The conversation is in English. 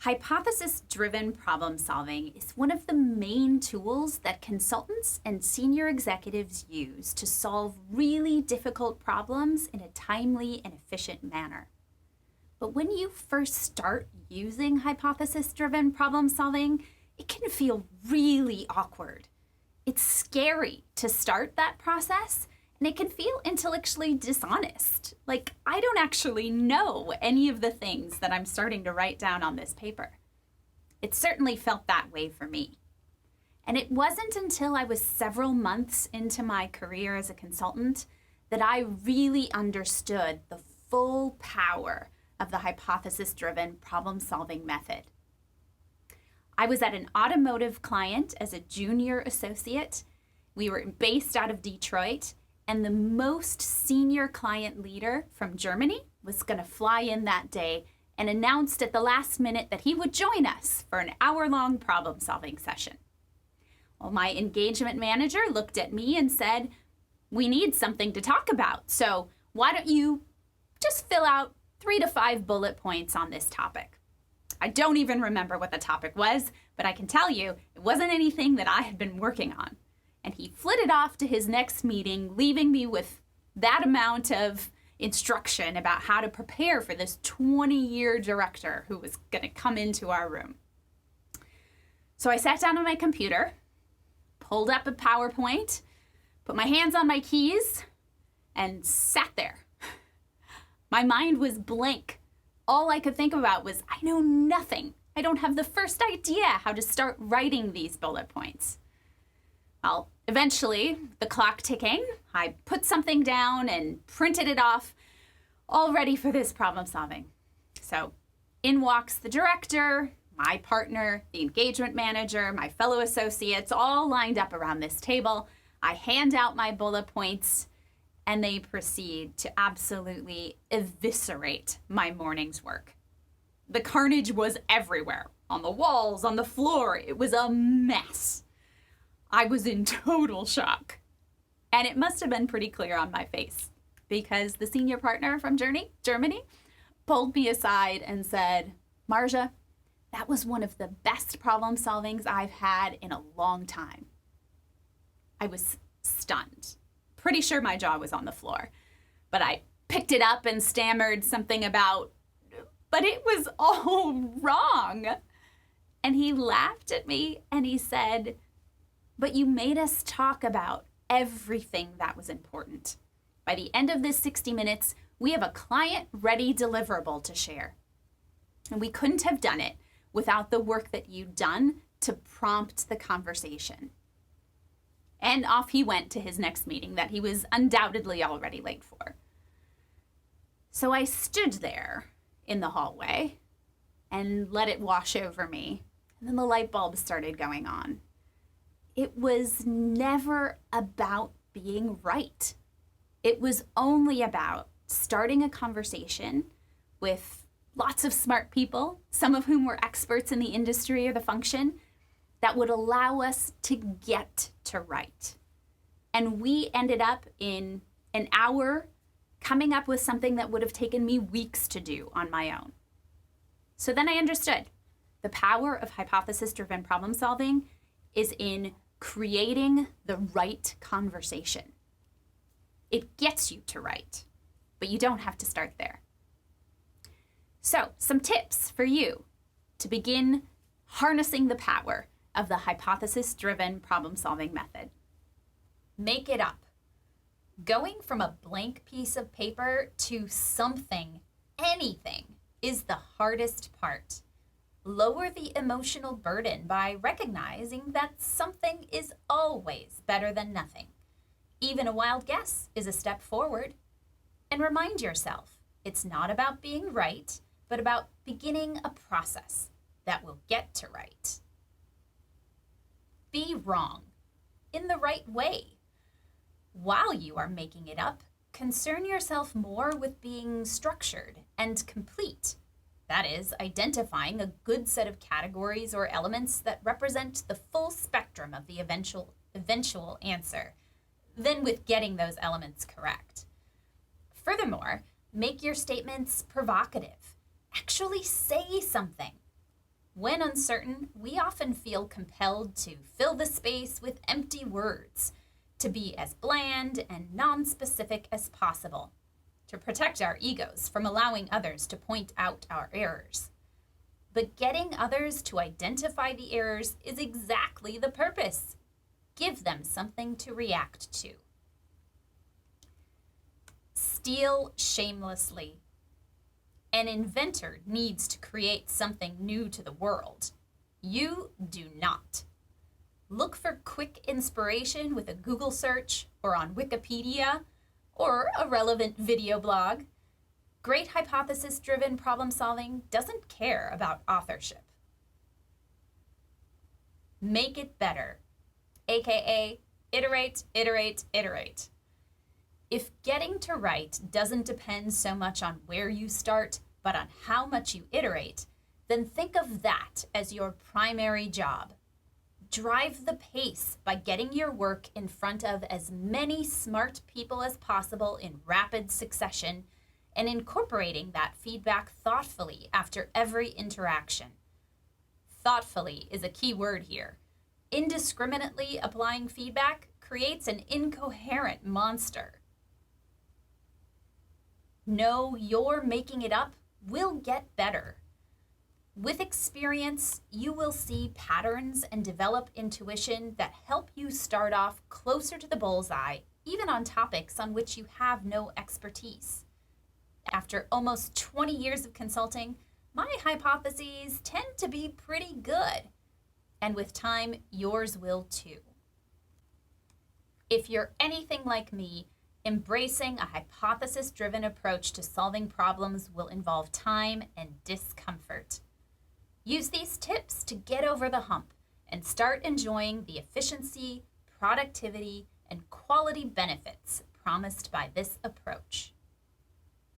Hypothesis-driven problem solving is one of the main tools that consultants and senior executives use to solve really difficult problems in a timely and efficient manner. But when you first start using hypothesis-driven problem solving, it can feel really awkward. It's scary to start that process, and it can feel intellectually dishonest. Like, I don't actually know any of the things that I'm starting to write down on this paper. It certainly felt that way for me. And it wasn't until I was several months into my career as a consultant that I really understood the full power of the hypothesis-driven problem-solving method. I was at an automotive client as a junior associate. We were based out of Detroit, and the most senior client leader from Germany was going to fly in that day and announced at the last minute that he would join us for an hour-long problem-solving session. Well, my engagement manager looked at me and said, "We need something to talk about, so why don't you just fill out 3 to 5 bullet points on this topic?" I don't even remember what the topic was, but I can tell you it wasn't anything that I had been working on. And he flitted off to his next meeting, leaving me with that amount of instruction about how to prepare for this 20-year director who was going to come into our room. So I sat down on my computer, pulled up a PowerPoint, put my hands on my keys, and sat there. My mind was blank. All I could think about was, I know nothing. I don't have the first idea how to start writing these bullet points. Well, eventually, the clock ticking, I put something down and printed it off, all ready for this problem solving. So in walks the director, my partner, the engagement manager, my fellow associates, all lined up around this table. I hand out my bullet points, and they proceed to absolutely eviscerate my morning's work. The carnage was everywhere, on the walls, on the floor. It was a mess. I was in total shock. And it must have been pretty clear on my face, because the senior partner from Germany pulled me aside and said, "Marja, that was one of the best problem solvings I've had in a long time." I was stunned. Pretty sure my jaw was on the floor, but I picked it up and stammered something about, "But it was all wrong." And he laughed at me and he said, "But you made us talk about everything that was important. By the end of this 60 minutes, we have a client-ready deliverable to share. And we couldn't have done it without the work that you'd done to prompt the conversation." And off he went to his next meeting that he was undoubtedly already late for. So I stood there in the hallway and let it wash over me. And then the light bulb started going on. It was never about being right. It was only about starting a conversation with lots of smart people, some of whom were experts in the industry or the function, that would allow us to get to right. And we ended up in an hour coming up with something that would have taken me weeks to do on my own. So then I understood the power of hypothesis-driven problem solving is in creating the right conversation. It gets you to right, but you don't have to start there. So, some tips for you to begin harnessing the power of the hypothesis-driven problem-solving method. Make it up. Going from a blank piece of paper to something, anything, is the hardest part. Lower the emotional burden by recognizing that something is always better than nothing. Even a wild guess is a step forward. And remind yourself, it's not about being right, but about beginning a process that will get to right. Be wrong in the right way. While you are making it up, concern yourself more with being structured and complete. That is, identifying a good set of categories or elements that represent the full spectrum of the eventual answer, then with getting those elements correct. Furthermore, make your statements provocative. Actually say something. When uncertain, we often feel compelled to fill the space with empty words, to be as bland and nonspecific as possible, to protect our egos from allowing others to point out our errors. But getting others to identify the errors is exactly the purpose. Give them something to react to. Steal shamelessly. An inventor needs to create something new to the world. You do not. Look for quick inspiration with a Google search or on Wikipedia or a relevant video blog. Great hypothesis-driven problem solving doesn't care about authorship. Make it better, aka iterate, iterate, iterate. If getting to right doesn't depend so much on where you start, but on how much you iterate, then think of that as your primary job. Drive the pace by getting your work in front of as many smart people as possible in rapid succession and incorporating that feedback thoughtfully after every interaction. Thoughtfully is a key word here. Indiscriminately applying feedback creates an incoherent monster. Know your making it up will get better. With experience, you will see patterns and develop intuition that help you start off closer to the bullseye, even on topics on which you have no expertise. After almost 20 years of consulting, my hypotheses tend to be pretty good. And with time, yours will too. If you're anything like me, embracing a hypothesis-driven approach to solving problems will involve time and discomfort. Use these tips to get over the hump and start enjoying the efficiency, productivity, and quality benefits promised by this approach.